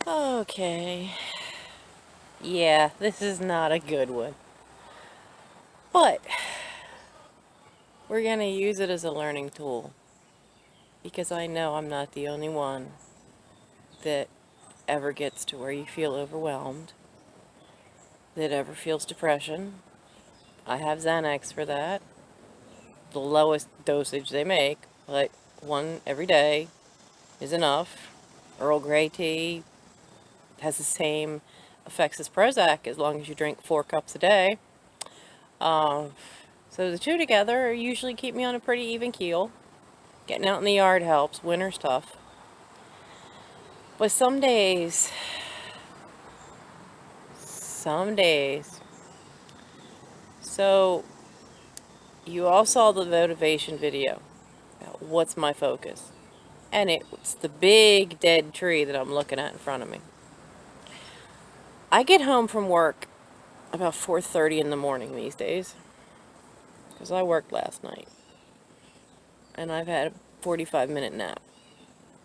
Okay. Yeah, this is not a good one. But we're going to use it as a learning tool. Because I know I'm not the only one that ever gets to where you feel overwhelmed, that ever feels depression. I have Xanax for that. The lowest dosage they make, but one every day is enough. Earl Grey tea has the same effects as Prozac as long as you drink 4 cups a day. So the two together usually keep me on a pretty even keel. Getting out in the yard helps. Winter's tough. But some days, so you all saw the motivation video. What's my focus? And it's the big dead tree that I'm looking at in front of me. I get home from work about 4:30 in the morning these days because I worked last night and I've had a 45-minute nap,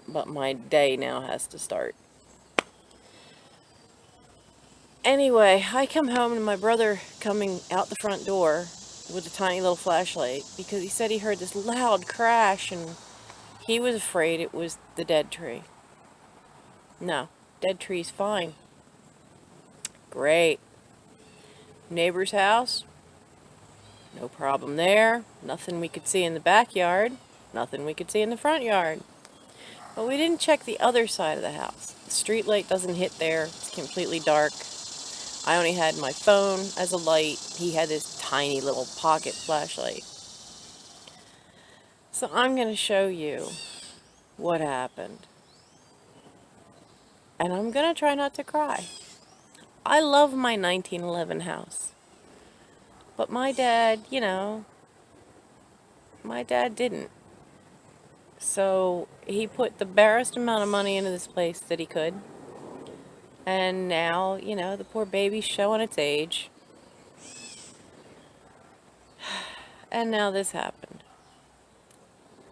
but my day now has to start. Anyway, I come home and my brother coming out the front door with a tiny little flashlight because he said he heard this loud crash and he was afraid it was the dead tree. No, dead tree's fine. Great. Neighbor's house, no problem there. Nothing we could see in the backyard. Nothing we could see in the front yard. But we didn't check the other side of the house. The street light doesn't hit there. It's completely dark. I only had my phone as a light. He had this tiny little pocket flashlight. So I'm going to show you what happened. And I'm going to try not to cry. I love my 1911 house. But my dad, my dad didn't. So he put the barest amount of money into this place that he could. And now, the poor baby's showing its age. And now this happened.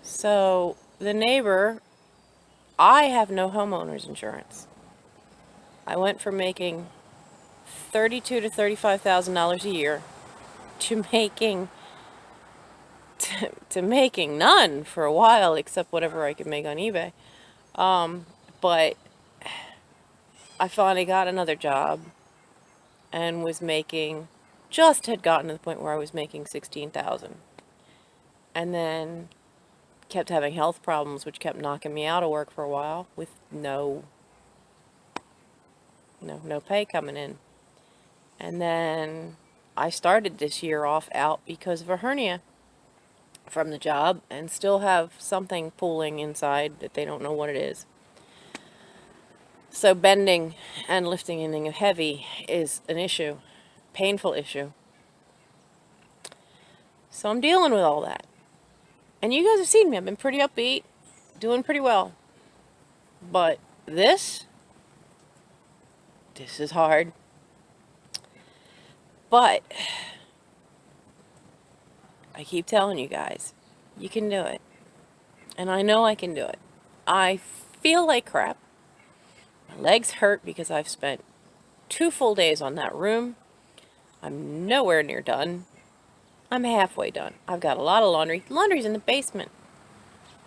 So the neighbor, I have no homeowner's insurance. I went from making $32,000 to $35,000 a year to making to making none for a while, except whatever I could make on eBay. But I finally got another job and was making, just had gotten to the point where I was making $16,000, and then kept having health problems, which kept knocking me out of work for a while with no pay coming in. And then I started this year off out because of a hernia from the job and still have something pulling inside that they don't know what it is. So bending and lifting anything heavy is an issue, painful issue. So I'm dealing with all that. And you guys have seen me. I've been pretty upbeat, doing pretty well. But this is hard. But I keep telling you guys, you can do it. And I know I can do it. I feel like crap. My legs hurt because I've spent 2 full days on that room. I'm nowhere near done. I'm halfway done. I've got a lot of laundry. Laundry's in the basement.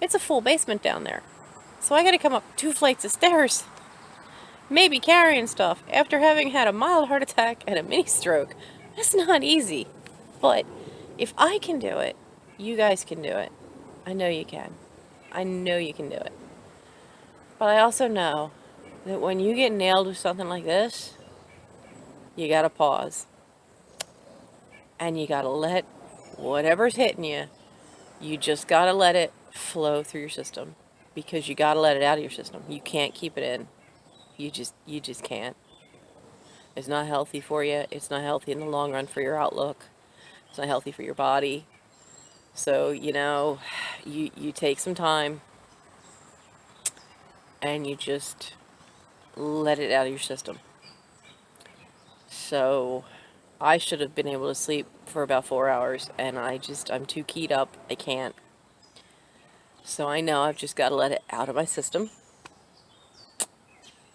It's a full basement down there. So I gotta come up 2 flights of stairs. Maybe carrying stuff after having had a mild heart attack and a mini stroke. That's not easy. But if I can do it, you guys can do it. I know you can. I know you can do it. But I also know that when you get nailed with something like this, you gotta pause. And you gotta let whatever's hitting you, you just gotta let it flow through your system. Because you gotta let it out of your system. You can't keep it in. You just can't. It's not healthy for you. It's not healthy in the long run for your outlook. It's not healthy for your body. So, you take some time and you just let it out of your system. So, I should have been able to sleep for about 4 hours and I'm too keyed up. I can't. So I know I've just got to let it out of my system.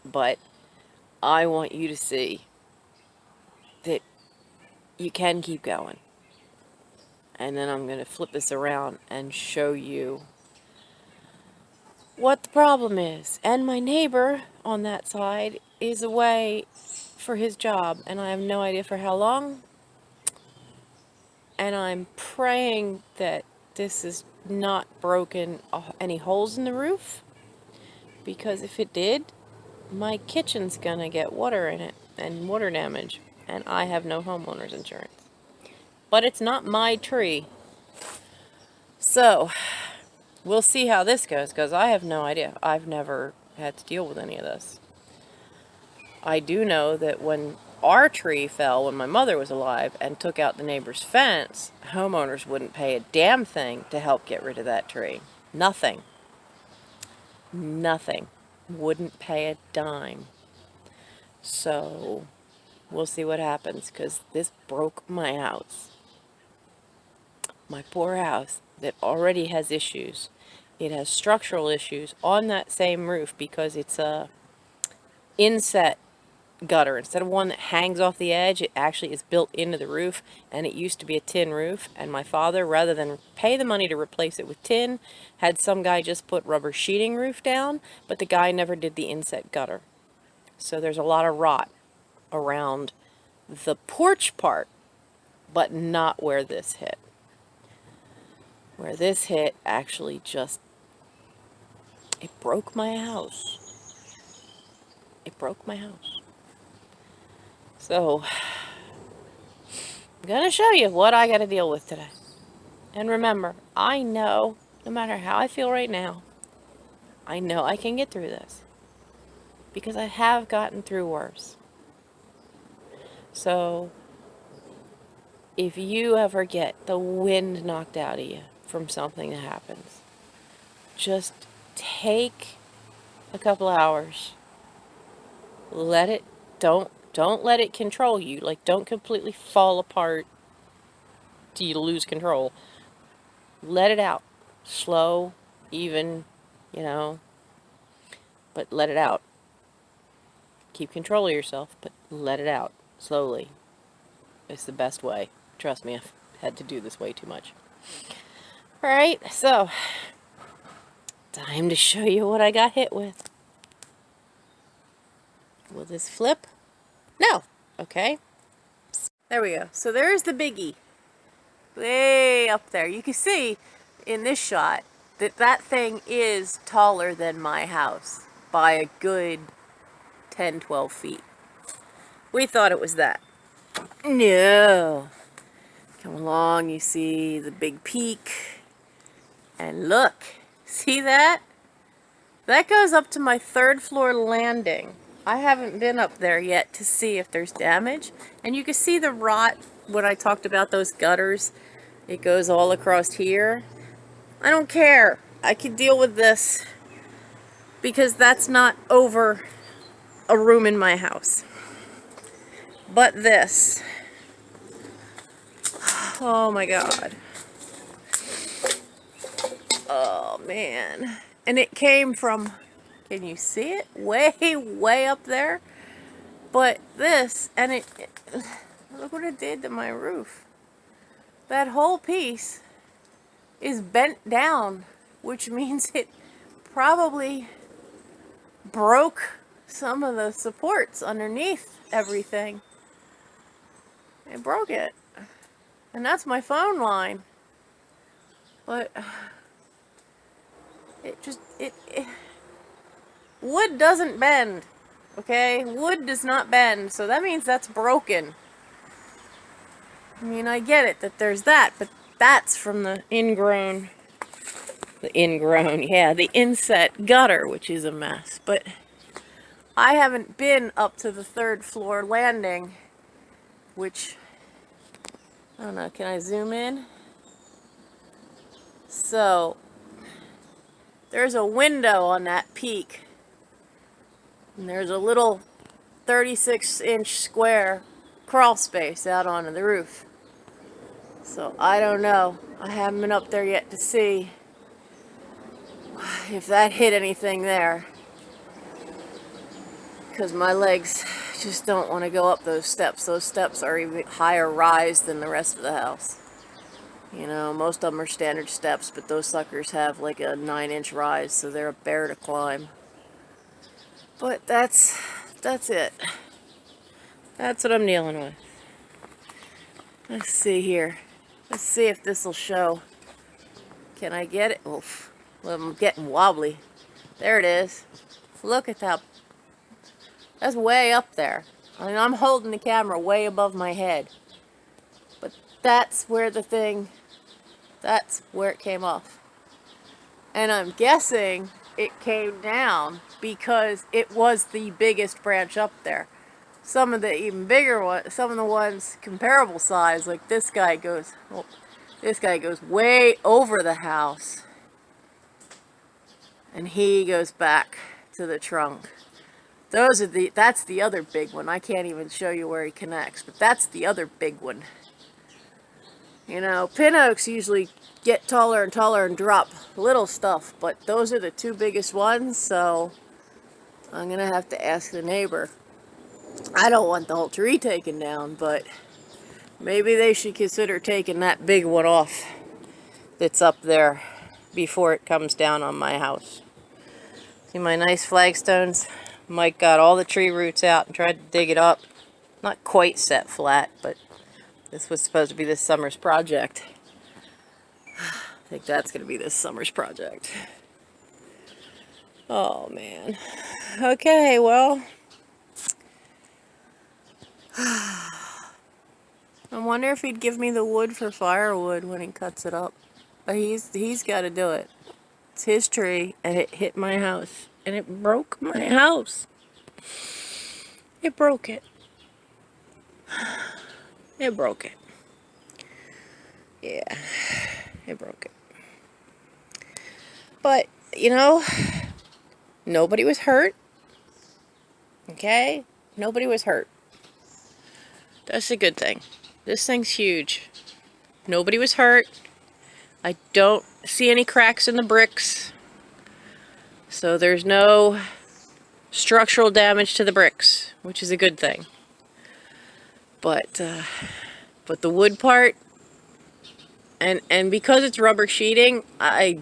But I want you to see that you can keep going. And then I'm going to flip this around and show you what the problem is. And my neighbor on that side is away for his job, and I have no idea for how long. And I'm praying that this is not broken any holes in the roof, because if it did, my kitchen's gonna get water in it and water damage, and I have no homeowner's insurance. But it's not my tree. So we'll see how this goes, because I have no idea. I've never had to deal with any of this. I do know that when our tree fell when my mother was alive and took out the neighbor's fence, homeowners wouldn't pay a damn thing to help get rid of that tree. Nothing. Nothing. Wouldn't pay a dime. So we'll see what happens, because this broke my house. My poor house that already has issues. It has structural issues on that same roof because it's a inset gutter. Instead of one that hangs off the edge, it actually is built into the roof, and it used to be a tin roof, and my father, rather than pay the money to replace it with tin, had some guy just put rubber sheeting roof down, but the guy never did the inset gutter. So there's a lot of rot around the porch part, but not where this hit. Where this hit actually just, it broke my house. It broke my house. So, I'm going to show you what I got to deal with today. And remember, I know, no matter how I feel right now, I know I can get through this. Because I have gotten through worse. So, if you ever get the wind knocked out of you from something that happens, just take a couple hours. Let it, don't let it control you. Like, don't completely fall apart till you lose control. Let it out. Slow, even, but let it out. Keep control of yourself, but let it out slowly. It's the best way. Trust me, I've had to do this way too much. Alright, so, time to show you what I got hit with. Will this flip? No. Okay. There we go. So there's the biggie. Way up there. You can see in this shot that that thing is taller than my house by a good 10, 12 feet. We thought it was that. No. Come along, you see the big peak. And look. See that? That goes up to my 3rd floor landing. I haven't been up there yet to see if there's damage. And you can see the rot when I talked about those gutters. It goes all across here. I don't care. I can deal with this because that's not over a room in my house. But this. Oh my God. Oh man. And it came from, can you see it? Way up there. But this, and it look what it did to my roof. That whole piece is bent down, which means it probably broke some of the supports underneath everything. It broke it. And that's my phone line. But wood doesn't bend, okay? Wood does not bend, so that means that's broken. I mean, I get it that there's that, but that's from the the inset gutter, which is a mess. But I haven't been up to the 3rd floor landing, which, I don't know, can I zoom in? So, there's a window on that peak, and there's a little 36-inch square crawl space out onto the roof. So I don't know. I haven't been up there yet to see if that hit anything there. because my legs just don't want to go up those steps. Those steps are even higher rise than the rest of the house. You know, most of them are standard steps, but those suckers have like a 9-inch rise, so they're a bear to climb. But that's it. That's what I'm dealing with. Let's see here. Let's see if this will show. Can I get it? Oof. Well, I'm getting wobbly. There it is. Look at that. That's way up there. I mean, I'm holding the camera way above my head. But that's where it came off. And I'm guessing it came down because it was the biggest branch up there. Some of the even bigger ones, some of the ones comparable size, like this guy goes way over the house. And he goes back to the trunk. That's the other big one. I can't even show you where he connects, but that's the other big one. You know, pin oaks usually get taller and taller and drop little stuff, but those are the two biggest ones, so I'm gonna have to ask the neighbor. I don't want the whole tree taken down, but maybe they should consider taking that big one off that's up there before it comes down on my house. See my nice flagstones? Mike got all the tree roots out and tried to dig it up. Not quite set flat, but this was supposed to be this summer's project. I think that's going to be this summer's project. Oh, man. Okay, well. I wonder if he'd give me the wood for firewood when he cuts it up. But he's got to do it. It's his tree, and it hit my house. And it broke my house. It broke it. It broke it. Yeah, it broke it. But, you know, nobody was hurt. Okay? Nobody was hurt. That's a good thing. This thing's huge. Nobody was hurt. I don't see any cracks in the bricks. So there's no structural damage to the bricks, which is a good thing. But the wood part, and because it's rubber sheeting, I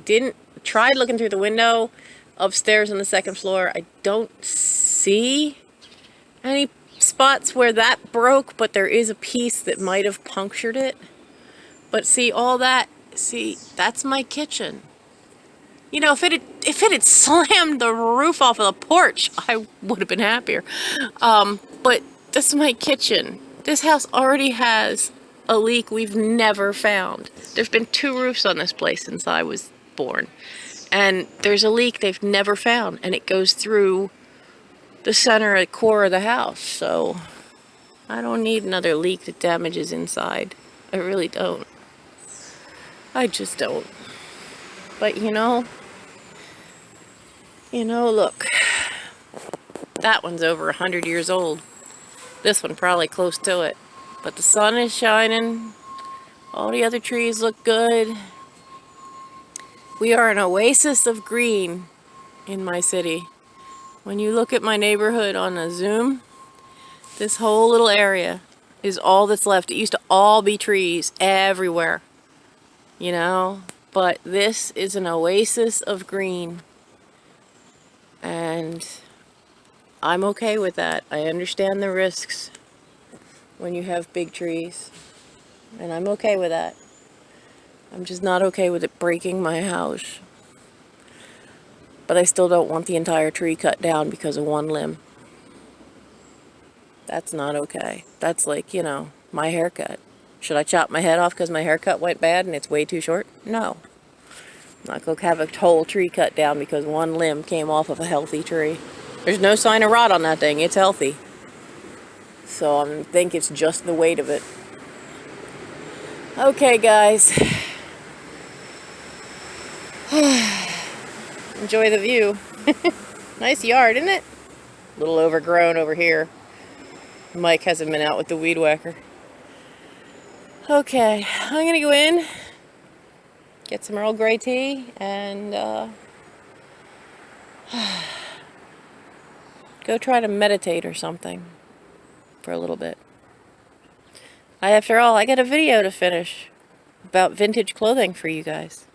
tried looking through the window upstairs on the second floor. I don't see any spots where that broke, but there is a piece that might have punctured it. But see, that's my kitchen. You know, if it had slammed the roof off of the porch, I would have been happier. But this is my kitchen. This house already has a leak we've never found. There's been 2 roofs on this place since I was born. And there's a leak they've never found, and it goes through the center and core of the house. So I don't need another leak that damages inside. I really don't. I just don't. But you know, look, that one's over 100 years old. This one probably close to it. But the sun is shining. All the other trees look good. We are an oasis of green in my city. When you look at my neighborhood on a zoom, this whole little area is all that's left. It used to all be trees everywhere, you know, but this is an oasis of green. And I'm okay with that. I understand the risks when you have big trees, and I'm okay with that. I'm just not okay with it breaking my house. But I still don't want the entire tree cut down because of one limb. That's not okay. That's like, you know, my haircut. Should I chop my head off because my haircut went bad and it's way too short? No. I'm not going to have a whole tree cut down because one limb came off of a healthy tree. There's no sign of rot on that thing. It's healthy. So I think it's just the weight of it. Okay, guys. Enjoy the view. Nice yard, isn't it? A little overgrown over here. Mike hasn't been out with the weed whacker. Okay, I'm gonna go in, get some Earl Grey tea, and Go try to meditate or something for a little bit. After all, I got a video to finish about vintage clothing for you guys.